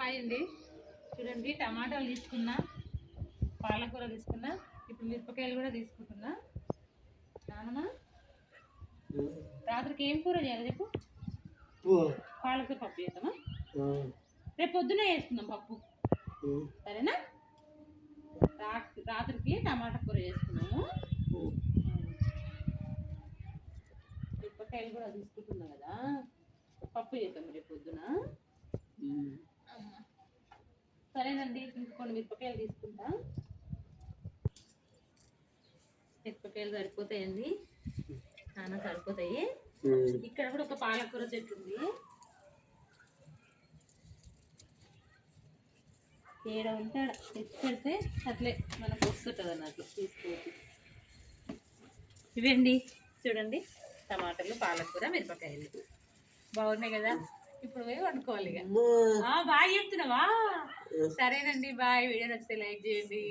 Hi అండి. చూడండి, టమాటాలు తీసుకున్నా, పాలకూర తీసుకున్నా, ఇప్పుడు మిరపకాయలు కూడా తీసుకుంటున్నా. నానమ్మా రాత్రికి ఏం కూర చేయాలి చెప్పు? పాలకూర పప్పు చేద్దామా? రేపు పొద్దునే వేసుకుందాం పప్పు, సరేనా? రాత్రికి టమాటా కూర చేసుకున్నాము. మిరపకాయలు కూడా తీసుకుంటున్నా కదా, పప్పు చేద్దాం రేపు పొద్దున. సరేనండి, ఇంకొన్ని మిరపకాయలు తీసుకుంటా. మిరపకాయలు సరిపోతాయండి, చాలా సరిపోతాయి. ఇక్కడ కూడా ఒక పాలకూర చెట్టు ఉంది. ఏడ ఉంటే తెచ్చి పెడితే అట్లే మనకు వస్తుంటుంది అన్నట్లు తీసుకోవచ్చు. ఇవండి చూడండి, టమాటాలు, పాలకూర, మిరపకాయలు బాగున్నాయి కదా. ఇప్పుడు పోయి వండుకోవాలి. ఇక బాయ్ చెప్తున్నావా? సరేనండి, బాయ్. వీడియో నచ్చితే లైక్ చేయండి.